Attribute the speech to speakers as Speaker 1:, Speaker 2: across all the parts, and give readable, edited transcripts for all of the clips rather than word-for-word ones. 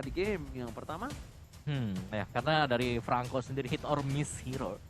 Speaker 1: di game yang pertama.
Speaker 2: Ya karena dari Franco sendiri hit or miss hero.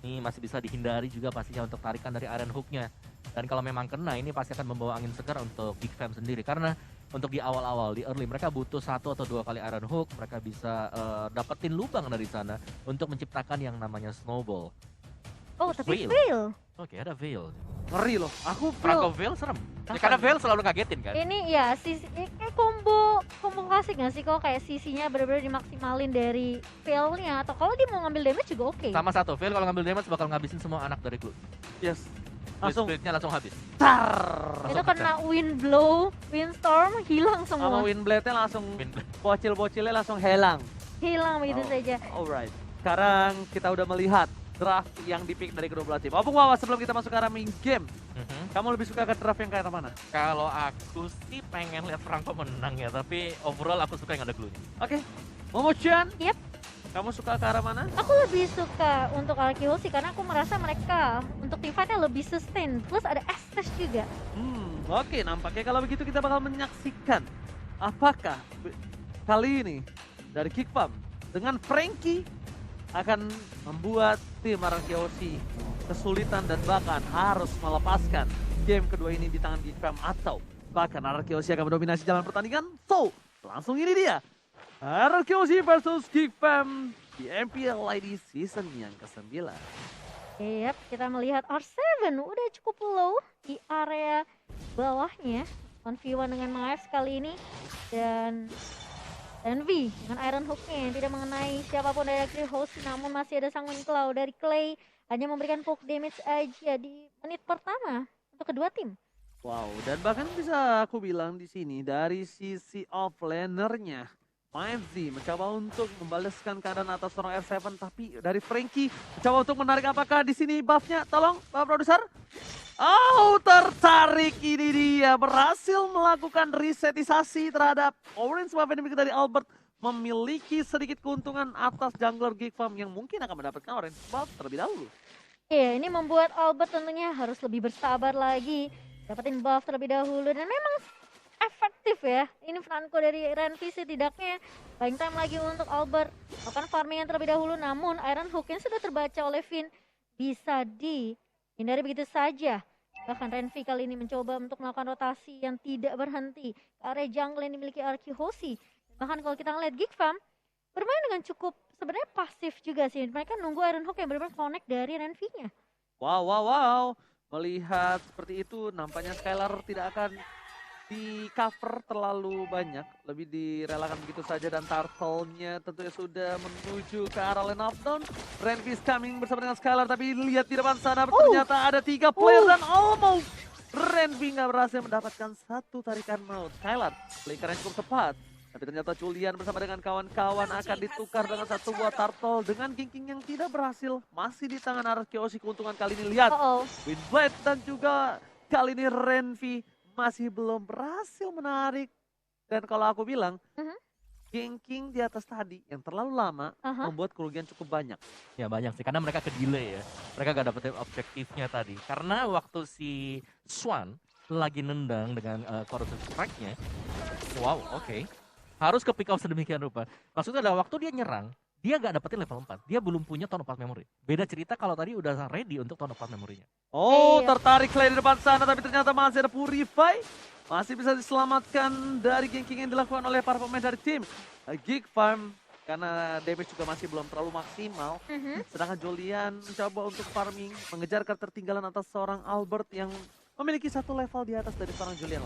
Speaker 2: Ini masih bisa dihindari juga pastinya untuk tarikan dari Iron Hook-nya. Dan kalau memang kena ini pasti akan membawa angin segar untuk Big Fam sendiri. Karena untuk di awal-awal, di early mereka butuh 1 atau 2 kali Iron Hook. Mereka bisa dapetin lubang dari sana untuk menciptakan yang namanya snowball.
Speaker 3: Oh, tapi
Speaker 2: Veil.
Speaker 3: fail.
Speaker 2: Oke, ada Veil.
Speaker 1: Ngeri loh. Aku
Speaker 2: Franco Veil serem. Ya, karena Veil selalu ngagetin kan.
Speaker 3: Ini ya kayak combo klasik nggak sih kok, kayak sisinya benar-benar dimaksimalin dari failnya, atau kalau dia mau ngambil damage juga oke.
Speaker 2: Sama satu, Veil kalau ngambil damage bakal ngabisin semua anak dari klub.
Speaker 1: yes. Langsung
Speaker 2: Splitnya langsung habis.
Speaker 1: tar.
Speaker 3: Itu kena wind blow, windstorm, hilang
Speaker 1: Sama
Speaker 3: semua.
Speaker 1: Windblade-nya langsung
Speaker 2: Windblade.
Speaker 1: bocil-bocilnya langsung hilang.
Speaker 3: Hilang begitu
Speaker 1: Oh,
Speaker 3: saja.
Speaker 1: Alright. Sekarang kita udah melihat draft yang dipick dari kedua belah tim. Opung Wawa, sebelum kita masuk ke arah main game, kamu lebih suka ke draft yang kayak mana?
Speaker 2: Kalau aku sih pengen lihat Franco menang ya, tapi overall aku suka yang ada glue-nya.
Speaker 1: Oke. Momo-chan?
Speaker 3: Yep.
Speaker 1: Kamu suka ke arah mana?
Speaker 3: Aku lebih suka untuk Arkeol sih, karena aku merasa mereka untuk team fight-nya lebih sustain. Plus ada Estes juga.
Speaker 1: Oke, nampaknya kalau begitu kita bakal menyaksikan apakah kali ini dari Kickfam dengan Frankie akan membuat tim Arkeosi kesulitan dan bahkan harus melepaskan game kedua ini di tangan Kickfam, atau bahkan Arkeosi akan mendominasi jalan pertandingan. So, langsung ini dia. Arkeosi versus Kickfam di MPL ID season yang ke-9.
Speaker 3: Yep, kita melihat R7 udah cukup low di area bawahnya. 1v1 dengan Miles kali ini. Dan Envy dengan Iron Hook-nya yang tidak mengenai siapapun dari host, namun masih ada Sang Wind Cloud dari Clay. Hanya memberikan poke damage aja di menit pertama untuk kedua tim.
Speaker 1: Wow, dan bahkan bisa aku bilang di sini dari sisi offlanernya, MyFZ mencoba untuk membalaskan keadaan atas seorang R7, tapi dari Frankie mencoba untuk menarik. Apakah di sini buff-nya? Tolong, Pak Produser. Oh, tertarik, ini dia. Berhasil melakukan resetisasi terhadap Orange buff yang dimiliki dari Albert. Memiliki sedikit keuntungan atas jungler Kickfam yang mungkin akan mendapatkan Orange buff terlebih dahulu.
Speaker 3: Iya, ini membuat Albert tentunya harus lebih bersabar lagi. Dapetin buff terlebih dahulu, dan memang efektif ya. Ini Franco dari Renvi setidaknya buying time lagi untuk Albert. Melakukan farming yang terlebih dahulu, namun Iron Hook yang sudah terbaca oleh Finn bisa dihindari begitu saja. Bahkan Renvi kali ini mencoba untuk melakukan rotasi yang tidak berhenti ke area jungle yang dimiliki Arkehosi. Bahkan kalau kita ngeliat Geekfam bermain dengan cukup sebenarnya pasif juga sih. Mereka nunggu Iron Hook yang benar-benar connect dari Renvi-nya.
Speaker 1: Wow. Melihat seperti itu, nampaknya Skylar tidak akan di cover terlalu banyak, lebih direlakan begitu saja, dan Turtle-nya tentunya sudah menuju ke arah lane of down. Renvi is coming bersama dengan Skylar, tapi lihat di depan sana ternyata ada 3 player dan almost Renvi nggak berhasil mendapatkan satu tarikan maut. Skylar flickernya cukup tepat, tapi ternyata Julian bersama dengan kawan-kawan akan ditukar dengan satu buah Turtle dengan ganking yang tidak berhasil. Masih di tangan Arkeosi keuntungan kali ini, lihat Windblade, dan juga kali ini Renvi masih belum berhasil menarik. Dan kalau aku bilang, ganking di atas tadi yang terlalu lama membuat kerugian cukup banyak.
Speaker 2: Ya banyak sih, karena mereka ke delay ya. Mereka gak dapetin objektifnya tadi. Karena waktu si Swan lagi nendang dengan corrosive strike-nya, wow, oke. Harus ke pick off sedemikian rupa. Maksudnya adalah waktu dia nyerang, dia gak dapetin level 4. Dia belum punya Tone of Path Memory. Beda cerita kalau tadi udah ready untuk Tone of Path Memory-nya.
Speaker 1: Oh, tertarik Clay di depan sana, tapi ternyata masih ada Purify. Masih bisa diselamatkan dari ganking yang dilakukan oleh para pemain dari tim Geekfam. Karena damage juga masih belum terlalu maksimal. Sedangkan Julian mencoba untuk farming, mengejar ketertinggalan atas seorang Albert yang memiliki satu level di atas dari seorang Julian.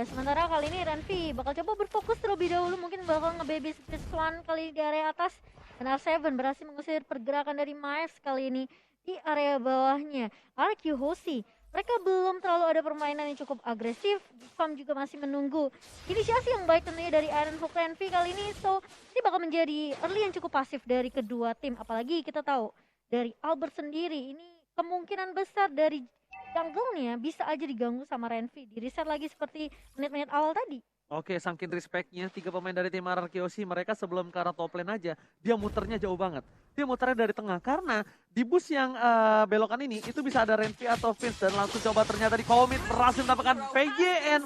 Speaker 3: Sementara kali ini Renvi bakal coba berfokus terlebih dahulu, mungkin bakal nge-baby Swan kali di area atas. Dan R7 berhasil mengusir pergerakan dari Miles kali ini di area bawahnya. Arkehosi, mereka belum terlalu ada permainan yang cukup agresif. Farm juga masih menunggu inisiasi yang baik tentunya dari Iron Hook Renvi kali ini. So, ini bakal menjadi early yang cukup pasif dari kedua tim. Apalagi kita tahu dari Albert sendiri, ini kemungkinan besar dari jungle-nya bisa aja diganggu sama Renvi. Di reset lagi seperti menit-menit awal tadi.
Speaker 1: Oke, saking respect-nya 3 pemain dari tim Arkeosi, mereka sebelum ke arah top lane aja, dia muternya jauh banget. Dia muternya dari tengah, karena di bus yang belokan ini, itu bisa ada Renvi atau Vince, dan langsung coba ternyata di commit, berhasil mendapatkan PGN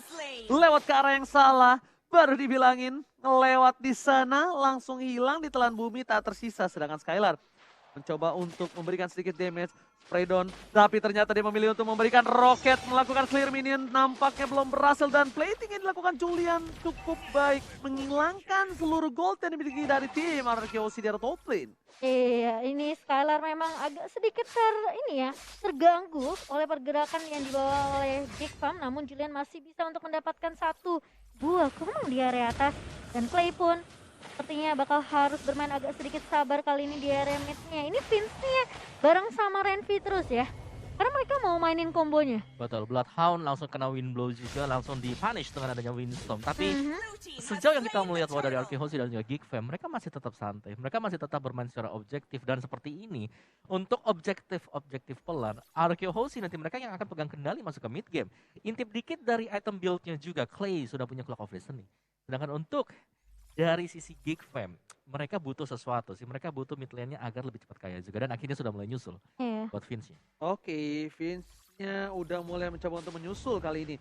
Speaker 1: lewat ke arah yang salah. Baru dibilangin, ngelewat di sana, langsung hilang ditelan bumi tak tersisa. Sedangkan Skylar mencoba untuk memberikan sedikit damage. Spraydon, tapi ternyata dia memilih untuk memberikan roket, melakukan clear minion, nampaknya belum berhasil dan plating yang dilakukan Julian cukup baik, menghilangkan seluruh gold yang dimiliki dari tim RRQOC di top lane.
Speaker 3: Iya, ini Skylar memang agak sedikit terganggu oleh pergerakan yang dibawa oleh Big Fam, namun Julian masih bisa untuk mendapatkan satu buah komang di area atas, dan Clay pun sepertinya bakal harus bermain agak sedikit sabar kali ini di area mid-nya. Ini Vince-nya bareng sama Renvi terus ya, karena mereka mau mainin kombonya.
Speaker 2: Betul, Bloodhound langsung kena wind blow juga, langsung di-punish dengan adanya windstorm. Tapi sejauh yang kita melihat bahwa dari RRQOC dan juga Geek Fam, mereka masih tetap santai. Mereka masih tetap bermain secara objektif. Dan seperti ini, untuk objektif pelan, RRQOC nanti mereka yang akan pegang kendali masuk ke mid game. Intip dikit dari item build-nya juga, Clay sudah punya Clock of Listening. Sedangkan untuk dari sisi Geek Fam, mereka butuh sesuatu sih. Mereka butuh mid lane-nya agar lebih cepat kaya juga. Dan akhirnya sudah mulai nyusul buat Vince-nya.
Speaker 1: Oke, Vince-nya udah mulai mencoba untuk menyusul kali ini.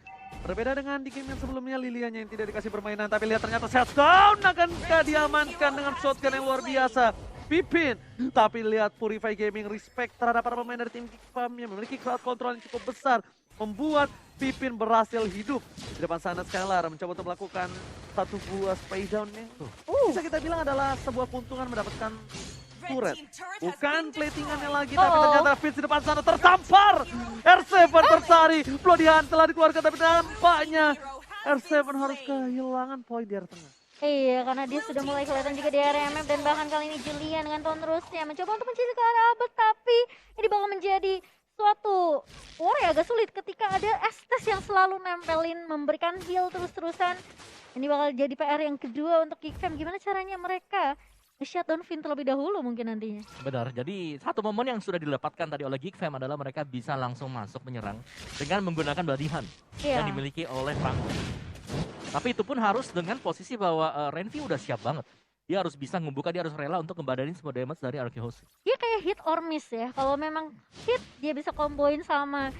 Speaker 1: Berbeda dengan di game yang sebelumnya, Lilianya yang tidak dikasih permainan. Tapi lihat ternyata shutdown akankah diamankan dengan shotgun yang luar biasa. Pipin, tapi lihat Purify Gaming respect terhadap para pemain dari tim Geek Fam yang memiliki crowd control yang cukup besar. Membuat Pipin berhasil hidup. Di depan sana Skylar mencoba untuk melakukan satu buah spray down-nya. Bisa kita bilang adalah sebuah keuntungan mendapatkan turret. Bukan platingannya lagi, tapi ternyata Vince di depan sana tertampar. R7 tertarik, Bloody Hand telah dikeluarkan, tapi nampaknya R7 harus kehilangan poin di area tengah.
Speaker 3: Iya, karena dia sudah mulai kelihatan juga di area map, dan bahkan kali ini Julian dengan tahun terusnya mencoba untuk mencari ke arah Abed, tapi ini bakal menjadi suatu war yang agak sulit ketika ada Estes yang selalu nempelin, memberikan heal terus-terusan. Ini bakal jadi PR yang kedua untuk Geek Fam. Gimana caranya mereka nge-shutdown Vin terlebih dahulu mungkin nantinya.
Speaker 2: Benar, jadi satu momen yang sudah didapatkan tadi oleh Geek Fam adalah mereka bisa langsung masuk menyerang dengan menggunakan Bloody Hand yang dimiliki oleh Franco. Tapi itu pun harus dengan posisi bahwa Renvi udah siap banget. Dia harus bisa ngebuka, dia harus rela untuk ngebadanin semua damage dari RRQOC.
Speaker 3: Dia kayak hit or miss ya. Kalau memang hit, dia bisa komboin sama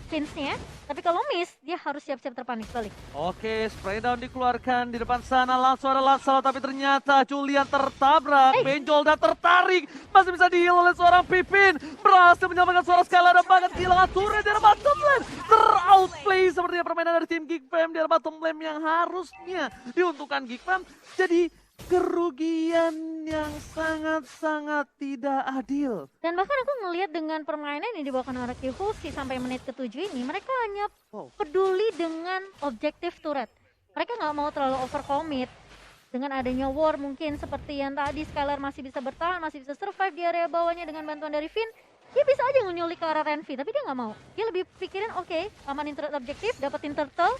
Speaker 3: Vince-nya. Tapi kalau miss, dia harus siap-siap terpanik balik.
Speaker 1: Oke, spray down dikeluarkan di depan sana. Langsung ada Lansala, tapi ternyata Julian tertabrak. Benjol dan tertarik. Masih bisa di-heal oleh seorang Pipin. Berhasil menyelamatkan suara Skylar dan bahkan kehilangan turret di arah bottom lane. Ter-outplay sepertinya permainan dari tim Geek Fam di arah bottom lane yang harusnya diuntungkan Geek Fam. Jadi kerugian yang sangat-sangat tidak adil.
Speaker 3: Dan bahkan aku ngelihat dengan permainan yang dibawakan oleh RRQOC sampai menit ke-7 ini, mereka hanya peduli dengan objektif turret. Mereka nggak mau terlalu overcommit. Dengan adanya war mungkin seperti yang tadi, Skylar masih bisa bertahan, masih bisa survive di area bawahnya dengan bantuan dari Vin. Dia bisa aja nyulik ke arah Renvi, tapi dia nggak mau. Dia lebih pikirin, oke, amanin turret objektif, dapetin turtle,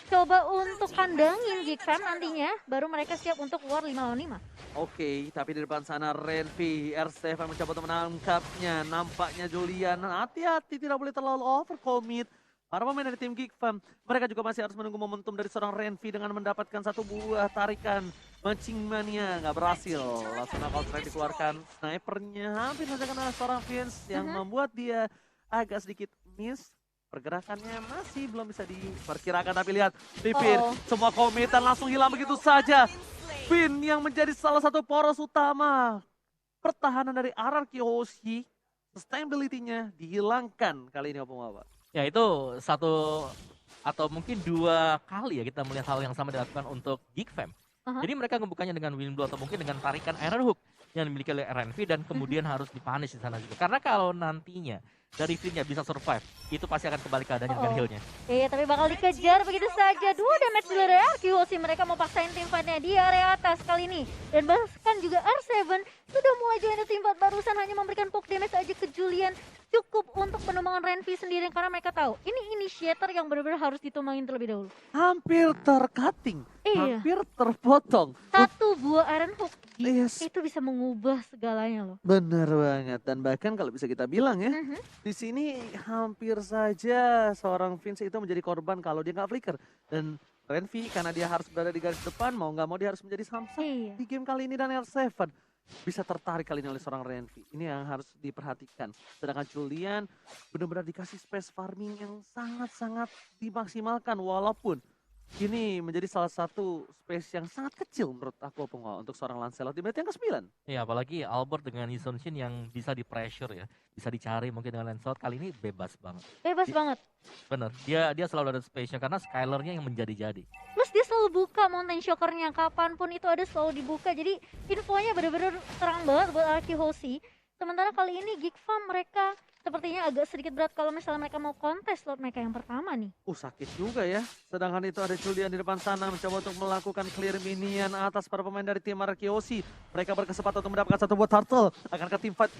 Speaker 3: coba untuk kandangin Geek Fam nantinya, baru mereka siap untuk war 5 lawan 5.
Speaker 1: Oke, tapi di depan sana Renvi, R7 mencoba untuk menangkapnya. Nampaknya Julian, hati-hati tidak boleh terlalu overcommit. Para pemain dari tim Geek Fam, mereka juga masih harus menunggu momentum dari seorang Renvi dengan mendapatkan satu buah tarikan. Mancing Mania nggak berhasil, langsung knockout strike dikeluarkan. Snipernya hampir saja kena seorang Vince yang membuat dia agak sedikit miss. Pergerakannya masih belum bisa diperkirakan, tapi lihat Pipin, semua komitan langsung hilang begitu saja. Vin yang menjadi salah satu poros utama pertahanan dari RRQOC, sustainability-nya dihilangkan kali ini Opung Wawa.
Speaker 2: Ya itu satu atau mungkin dua kali ya kita melihat hal yang sama dilakukan untuk Geek Fam. Jadi mereka ngebukanya dengan wind blow atau mungkin dengan tarikan Iron Hook yang dimiliki oleh RNV dan kemudian harus dipunish di sana juga. Karena kalau nantinya dari Vin-nya bisa survive, itu pasti akan kembali keadaannya dengan heal-nya.
Speaker 3: Iya, tapi bakal dikejar begitu saja. 2 damage dari RRQOC, mereka mau paksain tim fight-nya di area atas kali ini. Dan bahkan juga R7 sudah mulai join tim fight, barusan hanya memberikan poke damage aja ke Julian. Cukup untuk penumbangan Renvi sendiri karena mereka tahu ini initiator yang benar-benar harus ditumbangin terlebih dahulu.
Speaker 1: Hampir tercutting, hampir terpotong.
Speaker 3: Satu buah Iron Hook itu bisa mengubah segalanya loh.
Speaker 1: Bener banget, dan bahkan kalau bisa kita bilang ya, di sini hampir saja seorang Vince itu menjadi korban kalau dia nggak flicker. Dan Renvi karena dia harus berada di garis depan, mau nggak mau dia harus menjadi samsak di game kali ini, dan R7 bisa tertarik kali ini oleh seorang Renvi. Ini yang harus diperhatikan. Sedangkan Julian benar-benar dikasih space farming yang sangat-sangat dimaksimalkan, walaupun ini menjadi salah satu space yang sangat kecil menurut aku Pungwa untuk seorang Lancelot di menit yang ke-9.
Speaker 2: Ya apalagi Albert dengan Ison Shin yang bisa di pressure ya, bisa dicari mungkin dengan Lancelot kali ini bebas banget.
Speaker 3: Bebas banget.
Speaker 2: Bener, dia selalu ada space-nya karena Skylar-nya yang menjadi-jadi.
Speaker 3: Plus dia selalu buka Mountain Shocker-nya, kapanpun itu ada selalu dibuka. Jadi infonya bener-bener terang banget buat Arky Hoshi. Sementara kali ini Geek Farm mereka sepertinya agak sedikit berat kalau misalnya mereka mau kontes slot mereka yang pertama nih.
Speaker 1: Sakit juga ya. Sedangkan itu ada Julian di depan sana mencoba untuk melakukan clear minion atas para pemain dari tim Arky Hoshi. Mereka berkesempatan untuk mendapatkan satu buat Turtle. Akankah tim fight?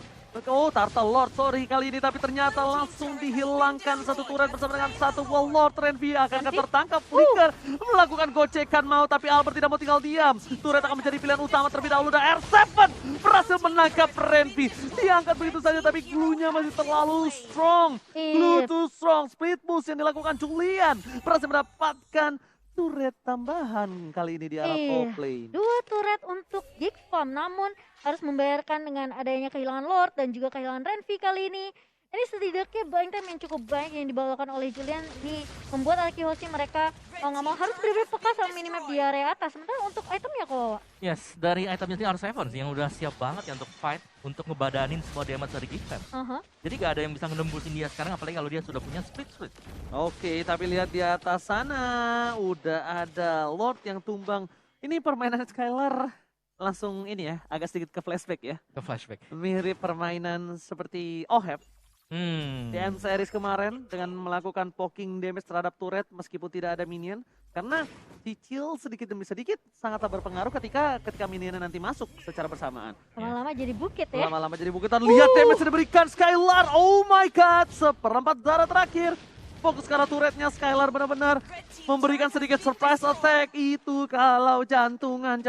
Speaker 1: Oh, Turtle Lord, sorry kali ini. Tapi ternyata langsung dihilangkan satu turret bersama dengan satu wall Lord. Renvi akankah tertangkap? Flicker melakukan gocekan mau, tapi Albert tidak mau tinggal diam. Turret akan menjadi pilihan utama terlebih dahulu. Dan R7 berhasil menangkap Renvi. Diangkat begitu saja, tapi glue-nya masih terlalu strong. Glue too strong. Split boost yang dilakukan Julian berhasil mendapatkan turret tambahan kali ini di arah top lane.
Speaker 3: 2 turret untuk Geek Farm, namun harus membayarkan dengan adanya kehilangan Lord dan juga kehilangan Renvi kali ini. Ini setidaknya buying time yang cukup baik yang dibawakan oleh Julian. Ini membuat Arky Hoshi mereka mau nggak mau harus benar-benar peka sama minimap di area atas. Sementara untuk itemnya kok.
Speaker 2: Yes, dari itemnya ini R7 sih yang udah siap banget ya untuk fight, untuk ngebadanin semua damage dari Geek Fam. Jadi gak ada yang bisa ngenembusin dia sekarang, apalagi kalau dia sudah punya split.
Speaker 1: Oke, tapi lihat di atas sana udah ada Lord yang tumbang. Ini permainan Skylar langsung ini ya, agak sedikit ke flashback ya.
Speaker 2: Ke flashback.
Speaker 1: Mirip permainan seperti Oheb di M series kemarin dengan melakukan poking damage terhadap turret meskipun tidak ada minion. Karena cicil sedikit demi sedikit sangatlah berpengaruh ketika minionnya nanti masuk secara bersamaan.
Speaker 3: Lama-lama jadi bukit ya.
Speaker 1: Lama-lama jadi bukitan. Lihat damage yang diberikan Skylar. Oh my god, seperempat darah terakhir. Fokus ke arah turretnya Skylar benar-benar memberikan sedikit surprise attack. Itu kalau jantungnya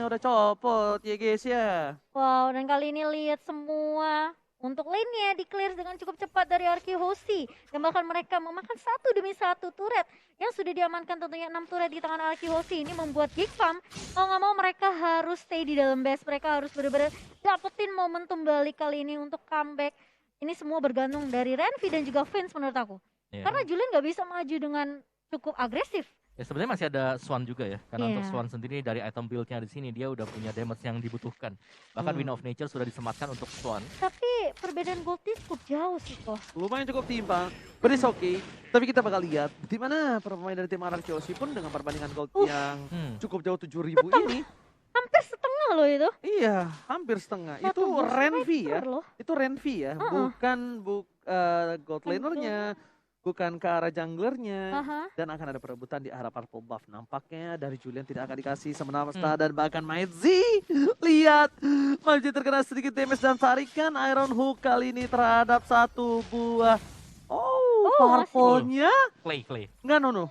Speaker 1: udah copot ya guys ya.
Speaker 3: Wow, dan kali ini lihat semua untuk lane-nya di-clear dengan cukup cepat dari Arky Hoshi. Dan bahkan mereka memakan satu demi satu turret yang sudah diamankan, tentunya 6 turret di tangan Arky Hoshi. Ini membuat Geek Farm mau nggak mau mereka harus stay di dalam base. Mereka harus benar-benar dapetin momentum balik kali ini untuk comeback. Ini semua bergantung dari Renvi dan juga Vince menurut aku. Karena Julian nggak bisa maju dengan cukup agresif.
Speaker 2: Ya sebenarnya masih ada Swan juga ya, karena untuk Swan sendiri dari item build-nya di sini dia udah punya damage yang dibutuhkan. Bahkan Wind of Nature sudah disematkan untuk Swan.
Speaker 3: Tapi perbedaan goldnya cukup jauh sih kok.
Speaker 1: Lumayan cukup timpang, but it's okay. Tapi kita bakal lihat di mana para pemain dari tim Arky Hoshi pun dengan perbandingan gold yang cukup jauh 7.000 ini.
Speaker 3: Hampir setengah loh itu.
Speaker 1: Iya, hampir setengah. Itu Renvi ya. Itu Renvi ya, bukan gold laner-nya. Bukan ke arah junglernya, dan akan ada perebutan di arah purple buff. Nampaknya dari Julian tidak akan dikasih semena-mena dan bahkan Maizi. Lihat, Maizi terkena sedikit damage dan tarikan Iron Hook kali ini terhadap satu buah. Purple-nya.
Speaker 2: Clay.
Speaker 1: Enggak, no.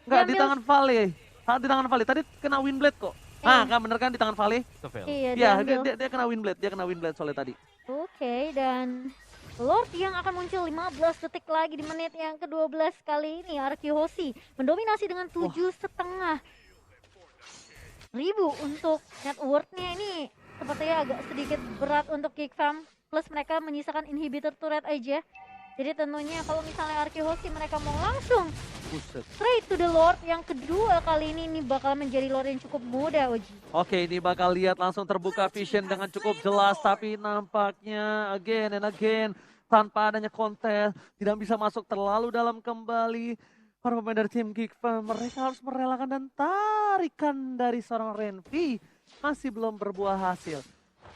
Speaker 1: Enggak, di tangan Vale. Di tangan Vale, tadi kena Windblade kok. Kan bener kan di tangan Vale? Iya, dia kena Windblade soalnya tadi.
Speaker 3: Oke, dan Lord yang akan muncul 15 detik lagi di menit yang ke-12 kali ini. Arky Hoshi mendominasi dengan 7.500 untuk net worth-nya. Ini sepertinya agak sedikit berat untuk Geek Farm. Plus mereka menyisakan inhibitor turret aja. Jadi tentunya kalau misalnya Arky Hoshi mereka mau langsung straight to the Lord yang kedua kali ini bakal menjadi Lord yang cukup mudah, Oji. Oke,
Speaker 1: ini bakal lihat langsung terbuka vision dengan cukup jelas, tapi nampaknya again and again tanpa adanya kontes tidak bisa masuk terlalu dalam kembali. Para pemain dari tim Geek Farm mereka harus merelakan dan tarikan dari seorang Renvi masih belum berbuah hasil.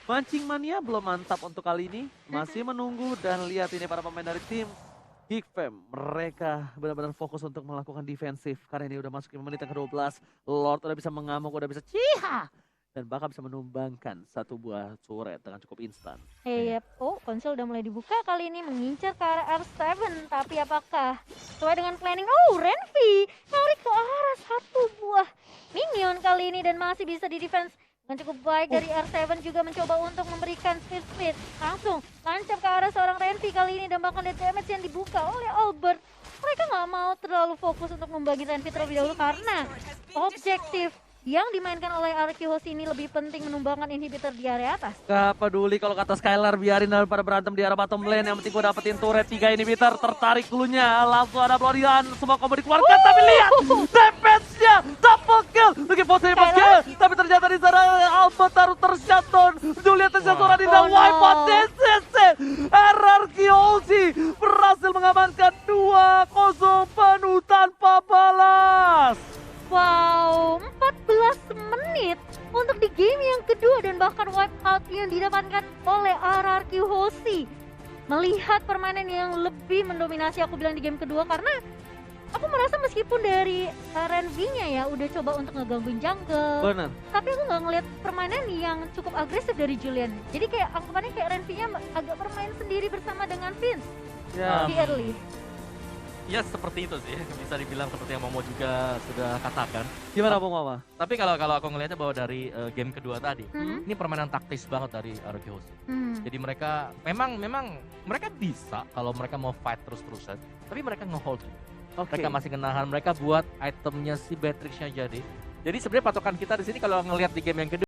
Speaker 1: Mancing mania belum mantap untuk kali ini, masih menunggu dan lihat ini para pemain dari tim Geek Fam, mereka benar-benar fokus untuk melakukan defensif karena ini udah masuk ke menit yang ke-12. Lord udah bisa mengamuk, udah bisa ciha dan bahkan bisa menumbangkan satu buah turret dengan cukup instan.
Speaker 3: Konsol udah mulai dibuka kali ini mengincar ke arah R7, tapi apakah sesuai dengan planning? Renvi tarik ke arah satu buah minion kali ini dan masih bisa di defense dengan cukup baik dari R7, juga mencoba untuk memberikan speed langsung tancap ke arah seorang Renvi kali ini dan bahkan lihat damage yang dibuka oleh Albert. Mereka nggak mau terlalu fokus untuk membagi Renvi terlebih dahulu karena objektif yang dimainkan oleh Arkeos ini lebih penting menumbangkan inhibitor di area atas.
Speaker 1: Gak peduli kalau kata Skylar, biarin daripada berantem di arah bottom lane. Yang penting gue dapetin turret 3 inhibitor. Tertarik dulunya, langsung ada pelarian. Semua combo dikeluarkan, tapi lihat damage-nya double kill. Lagi possible kill, tapi ternyata di sana Albert harus tershutdown. Juliet tershutdown di the wipe on DCC. RRQ Aussie berhasil mengamankan 2-0 penuh tanpa balas.
Speaker 3: Wow, 14 menit untuk di game yang kedua dan bahkan wipe out yang didapatkan oleh RRQ Hoshi. Melihat permainan yang lebih mendominasi aku bilang di game kedua, karena aku merasa meskipun dari RNV-nya ya udah coba untuk ngegangguin jungle,
Speaker 1: Bener.
Speaker 3: tapi aku nggak ngeliat permainan yang cukup agresif dari Julian. Jadi kayak anggapannya kayak RNV-nya agak bermain sendiri bersama dengan Vince
Speaker 1: Ya.
Speaker 3: di early.
Speaker 2: Ya seperti itu sih, bisa dibilang seperti yang Momo juga sudah katakan.
Speaker 1: Gimana Bung Mama?
Speaker 2: Tapi kalau aku ngelihatnya bahwa dari game kedua tadi,
Speaker 3: Hmm.
Speaker 2: ini permainan taktis banget dari RRQ Hoshi.
Speaker 3: Hmm.
Speaker 2: Jadi mereka memang mereka bisa kalau mereka mau fight terus-terusan, tapi mereka nge-hold juga.
Speaker 1: Oke.
Speaker 2: Mereka masih menahan, mereka buat itemnya si Beatrix-nya jadi. Jadi sebenarnya patokan kita di sini kalau ngelihat di game yang kedua